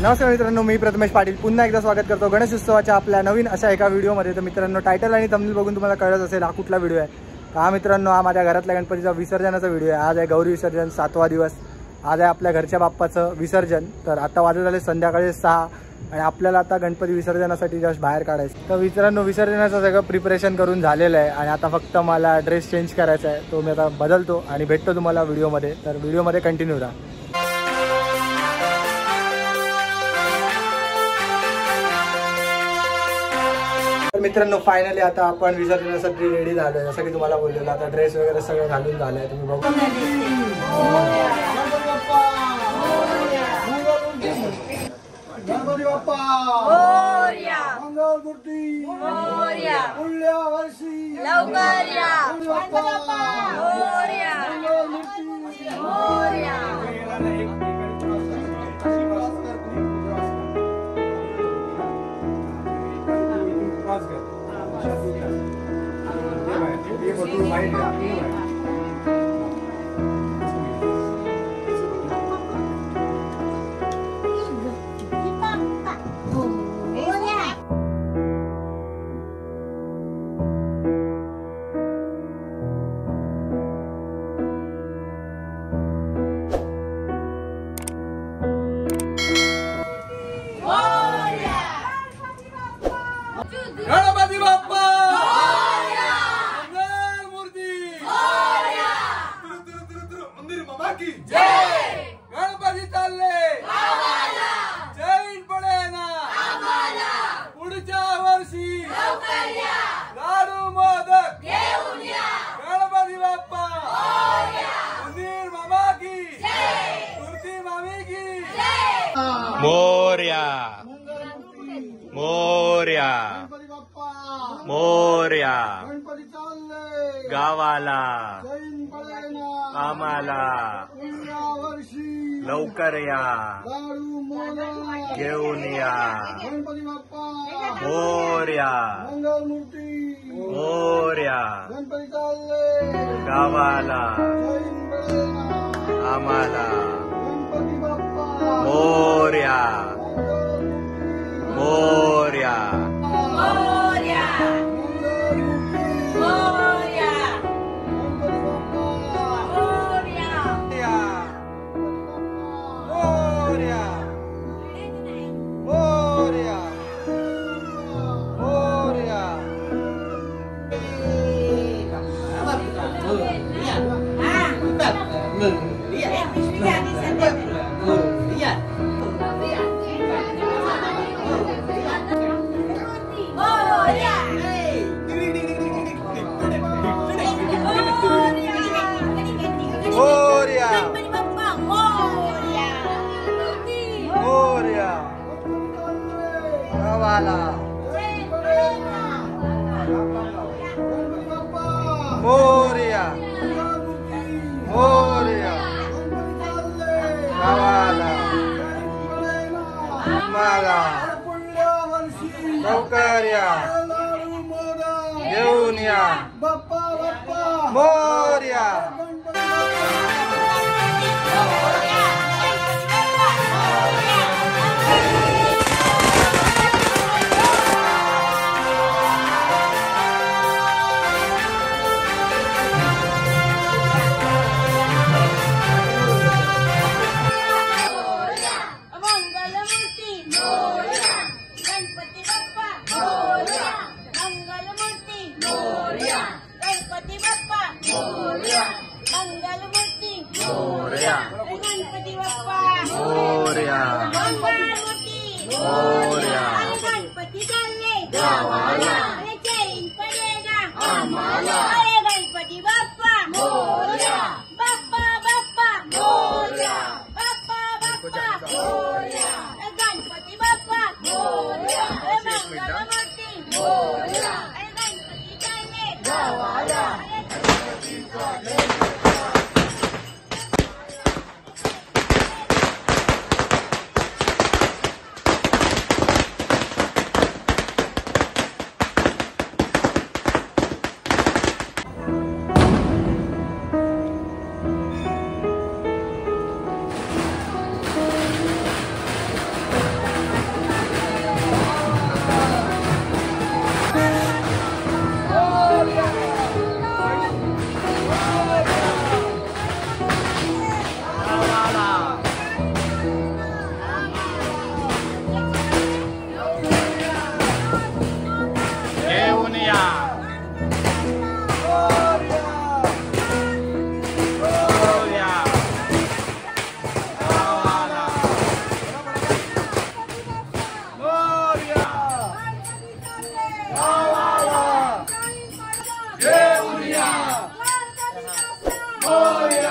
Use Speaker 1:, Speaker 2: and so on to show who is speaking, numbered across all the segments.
Speaker 1: नमस्कार मित्रांनो, मी प्रथमेश पाटील पुन्हा एकदा स्वागत करतो गणेश उत्सवाच्या आपल्या नवीन अशा एका व्हिडिओमध्ये। तर मित्रांनो, टायटल आणि थंबनेल बघून तुम्हाला कळत असेल हा कुठला व्हिडिओ आहे। हा मित्रांनो, हा माझ्या घरातल्या गणपतीचा विसर्जनाचा व्हिडिओ आहे। आज आहे गौरी विसर्जन, 7वा दिवस। आज आहे आपल्या घरच्या बाप्पाचं विसर्जन। तर आता वाजत झाले संध्याकाळी 6 आणि आपल्याला आता गणपती विसर्जनासाठी जस्ट बाहेर काढायचं। तर मित्रांनो, विसर्जनाचं सगळं प्रिपरेशन करून झालेलं आहे आणि आता फक्त मला ड्रेस चेंज करायचा आहे। तो मी आता बदलतो आणि भेटतो तुम्हाला व्हिडिओमध्ये। तर व्हिडिओमध्ये कंटिन्यू राहा। मित्रांनो, फायनली आता आपण विसर्जनासाठी रेडी झालोय। जसं की तुम्हाला बोललेलं, आता ड्रेस वगैरे सगळं घालून झालंय। तुम्ही बघू गणपती बाप्पा मोरया, मंगलमूर्ती मोरया, पुढल्या वर्षी लवकर या, गणपती बाप्पा मोरया, मंगलमूर्ती मोरया।
Speaker 2: गणपती बाप्पा मंगलमूर्ती मंदिर मामा की जय। गणपती चालले जैन पडे ना पुढच्या वर्षी लाडू मोदक घेऊन या। गणपती बाप्पा मंदिर मामा की मूर्ती मामी की
Speaker 3: मोरया मोरया मोरया।
Speaker 1: गणपती चालले
Speaker 3: गावाला
Speaker 1: जैन पडे ना
Speaker 3: आम्हाला
Speaker 1: पुढल्या वर्षी
Speaker 3: लवकर या,
Speaker 1: लाडू मोदक
Speaker 3: घेऊन या।
Speaker 1: गणपती बाप्पा
Speaker 3: मोरया
Speaker 1: मंगलमूर्ती
Speaker 3: मोरया।
Speaker 1: गणपती चालले
Speaker 3: गावाला
Speaker 1: जैन पडे ना
Speaker 3: आम्हाला
Speaker 1: गणपती बाप्पा
Speaker 3: मोरया मोरया
Speaker 2: मोरया मोरया
Speaker 1: गावाला मोरया मोरया गावाला आम्हाला लवकर या, घेऊन या। मोरया
Speaker 3: मोरया
Speaker 2: गणपती बाप्पा
Speaker 3: मोरया मोरया।
Speaker 2: गणपती चालले
Speaker 3: गावाला
Speaker 2: जैन पडे ना
Speaker 3: आम्हाला
Speaker 2: गणपती बाप्पा मोरया बाप्पा बाप्पा मोरया बाप्पा बाप्पा मोरया गणपती बाप्पा मोरया मंगलमूर्ती मोरया गणपती चालले गावाला गणपती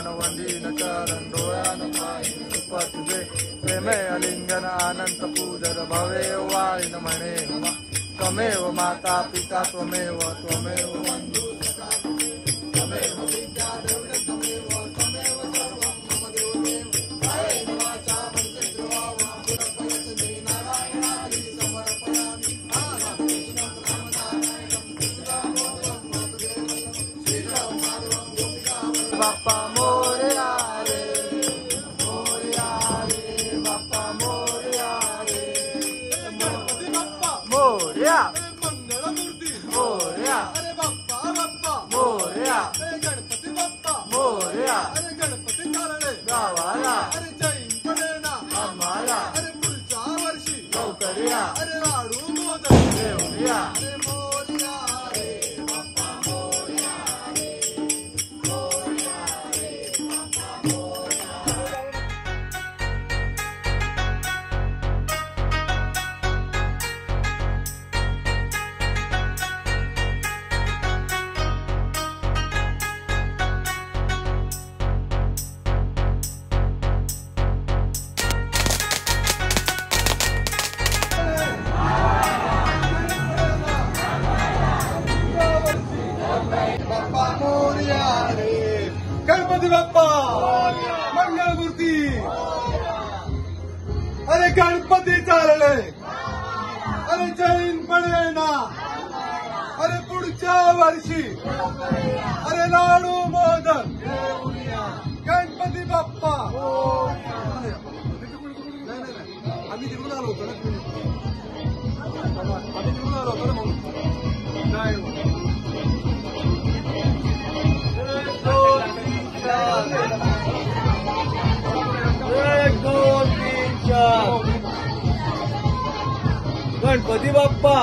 Speaker 1: वंदन वंदीन चरण डोळ्यान पाहिन कृपा तुझे प्रेमे अलिंगन अनंत पूजन भवे वाळीन म्हणे त्वमेव माता पिता त्वमेव त्वमेव बंधू त्वमेव विद्या द्रविड त्वमेव त्वमेव सर्वं मम देवदेव कायेन वाचा मनसेन्द्रियो वा मनसि नारायणादि समर्पयामि आनंदेशं रामनारायणं कृष्णमोदं वासुदेवं श्रीराम माधवं गोपिकां बाप्पा मोरया रे मोरया रे बाप्पा मोरया रे गणपती बाप्पा मोरया मंगलमूर्ती मोरया अरे बाप्पा बाप्पा मोरया अरे गणपती बाप्पा मोरया अरे गणपती चालले गावाला अरे जैन पडेना आम्हाला अरे पुढच्या वर्षी लवकर या अरे लाडू मोदक घेऊया अरे मोरया रे बाप्पा मोरया रे मोरया रे बाप्पा मोरया बाप्पा मोरया रे गणपती बाप्पा मंगलमूर्ती अरे गणपती चालले अरे जैन पडेना अरे पुढच्या वर्षी अरे लाडू मोदक गणपती बाप्पा आम्ही तिकडून आलो होतो ना आम्ही तिकडून आलो होतो ना म्हणून नाही गणपती बाप्पा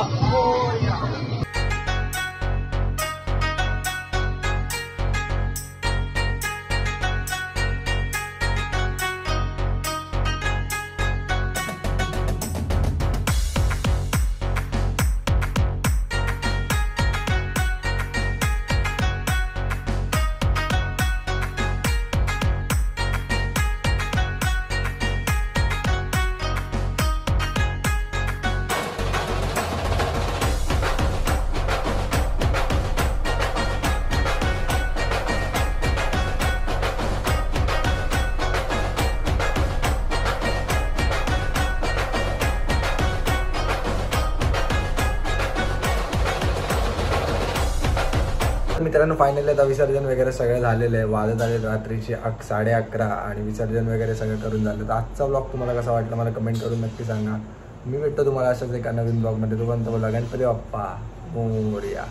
Speaker 1: मित्रांनो फायनली आता विसर्जन वगैरे सगळं झालेलं आहे. वाजत आले रात्रीचे 11:30 आणि विसर्जन वगैरे सगळं करून झालं. तर आजचा ब्लॉग तुम्हाला कसा वाटला मला कमेंट करून नक्की सांगा. मी भेटतो तुम्हाला अशाच एका नवीन ब्लॉगमध्ये. तोपर्यंत बोला गणपती बाप्पा मोरया.